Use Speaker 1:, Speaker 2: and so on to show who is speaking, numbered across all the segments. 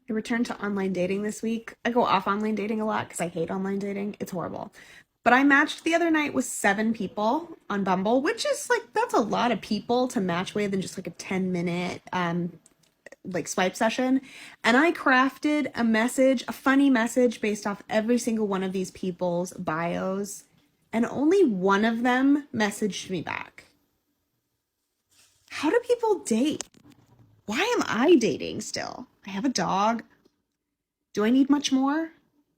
Speaker 1: I returned to online dating this week. I go off online dating a lot because I hate online dating. It's horrible. But I matched the other night with 7 people on Bumble, which is like, that's a lot of people to match with in just like a 10-minute like swipe session. And I crafted a message, a funny message based off every single one of these people's bios. And only one of them messaged me back. How do people date? Why am I dating still? I have a dog. Do I need much more?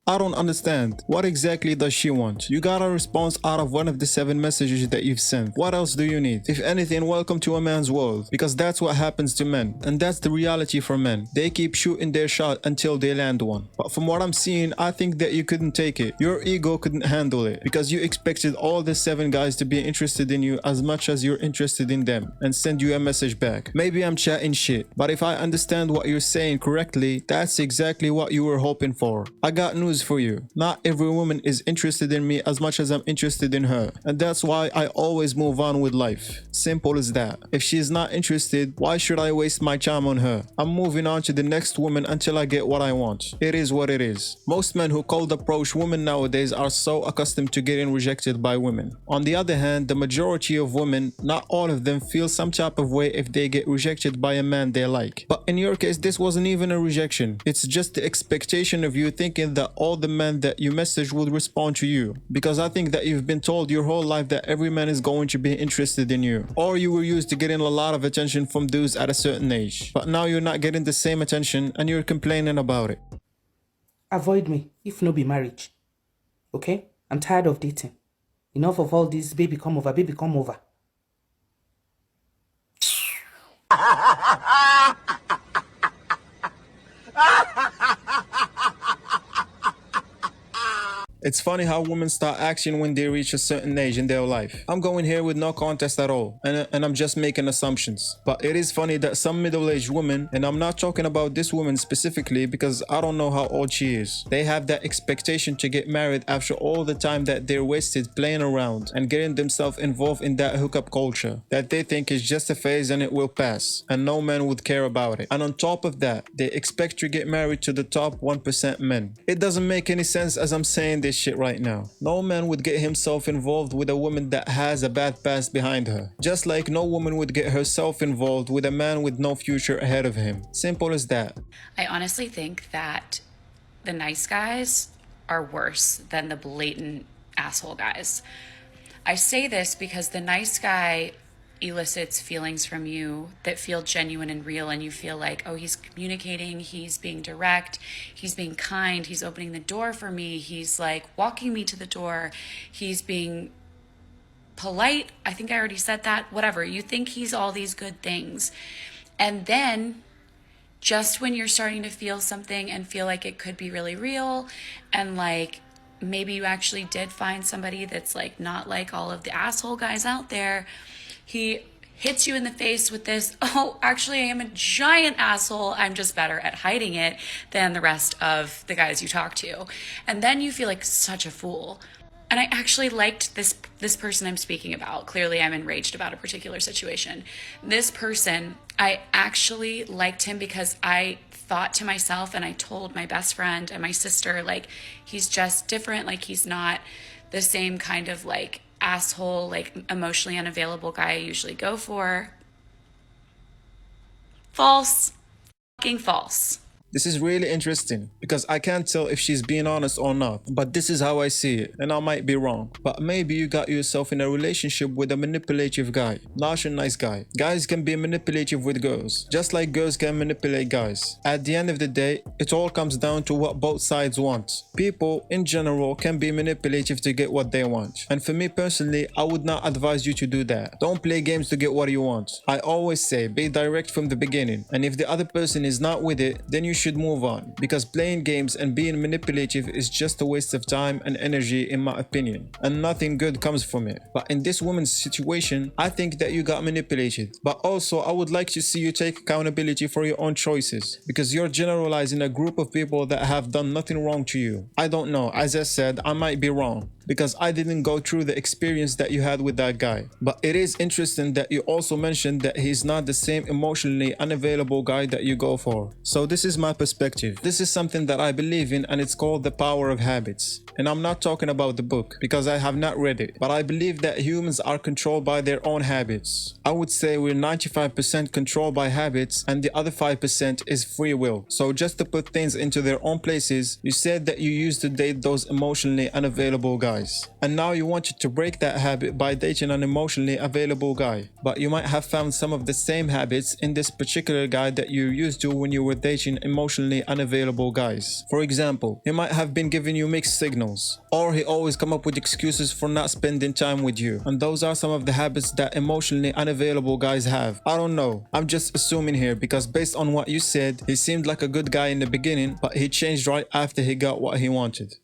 Speaker 2: I don't understand. What exactly does she want? You got a response out of one of the 7 messages that you've sent. What else do you need? If anything, welcome to a man's world. Because that's what happens to men. And that's the reality for men. They keep shooting their shot until they land one. But from what I'm seeing, I think that you couldn't take it. Your ego couldn't handle it. Because you expected all the 7 guys to be interested in you as much as you're interested in them. And send you a message back. Maybe I'm chatting shit. But if I understand what you're saying correctly, that's exactly what you were hoping for. I got news for you. Not every woman is interested in me as much as I'm interested in her. And that's why I always move on with life. Simple as that. If she's not interested, why should I waste my time on her? I'm moving on to the next woman until I get what I want. It is what it is. Most men who cold approach women nowadays are so accustomed to getting rejected by women. On the other hand, the majority of women, not all of them, feel some type of way if they get rejected by a man they like. But in your case, this wasn't even a rejection. It's just the expectation of you thinking that all the men that you message would respond to you, because I think that you've been told your whole life that every man is going to be interested in you, or you were used to getting a lot of attention from dudes at a certain age, but now you're not getting the same attention and you're complaining about it.
Speaker 3: Avoid me if no be marriage. Okay? I'm tired of dating. Enough of all this baby come over, baby come over.
Speaker 2: It's funny how women start acting when they reach a certain age in their life. I'm going here with no contest at all, and I'm just making assumptions. But it is funny that some middle-aged women, and I'm not talking about this woman specifically because I don't know how old she is, they have that expectation to get married after all the time that they're wasted playing around and getting themselves involved in that hookup culture that they think is just a phase and it will pass, and no man would care about it. And on top of that, they expect to get married to the top 1% men. It doesn't make any sense as I'm saying this shit right now. No man would get himself involved with a woman that has a bad past behind her. Just like no woman would get herself involved with a man with no future ahead of him. Simple as that.
Speaker 4: I honestly think that the nice guys are worse than the blatant asshole guys. I say this because the nice guy elicits feelings from you that feel genuine and real, and you feel like, oh, he's communicating, he's being direct, he's being kind, he's opening the door for me, he's like walking me to the door, he's being polite. I think I already said that. Whatever. You think he's all these good things. And then just when you're starting to feel something and feel like it could be really real, and like maybe you actually did find somebody that's like not like all of the asshole guys out there, he hits you in the face with this, oh, actually, I am a giant asshole. I'm just better at hiding it than the rest of the guys you talk to. And then you feel like such a fool. And I actually liked this person I'm speaking about. Clearly, I'm enraged about a particular situation. This person, I actually liked him because I thought to myself, and I told my best friend and my sister, like, he's just different. Like, he's not the same kind of like asshole, like emotionally unavailable guy I usually go for. False. Fucking false.
Speaker 2: This is really interesting because I can't tell if she's being honest or not, but this is how I see it, and I might be wrong. But maybe you got yourself in a relationship with a manipulative guy, not a nice guy. Guys can be manipulative with girls, just like girls can manipulate guys. At the end of the day, it all comes down to what both sides want. People, in general, can be manipulative to get what they want. And for me personally, I would not advise you to do that. Don't play games to get what you want. I always say, be direct from the beginning. And if the other person is not with it, then you should move on, because playing games and being manipulative is just a waste of time and energy in my opinion, and nothing good comes from it. But in this woman's situation, I think that you got manipulated. But also, I would like to see you take accountability for your own choices, because you're generalizing a group of people that have done nothing wrong to you. I don't know, as I said, I might be wrong, because I didn't go through the experience that you had with that guy. But it is interesting that you also mentioned that he's not the same emotionally unavailable guy that you go for. So this is my perspective. This is something that I believe in, and it's called the power of habits. And I'm not talking about the book because I have not read it, but I believe that humans are controlled by their own habits. I would say we're 95% controlled by habits and the other 5% is free will. So just to put things into their own places, you said that you used to date those emotionally unavailable guys. And now you wanted to break that habit by dating an emotionally available guy. But you might have found some of the same habits in this particular guy that you used to when you were dating emotionally unavailable guys. For example, he might have been giving you mixed signals, or he always come up with excuses for not spending time with you. And those are some of the habits that emotionally unavailable guys have. I don't know. I'm just assuming here because based on what you said, he seemed like a good guy in the beginning, but he changed right after he got what he wanted.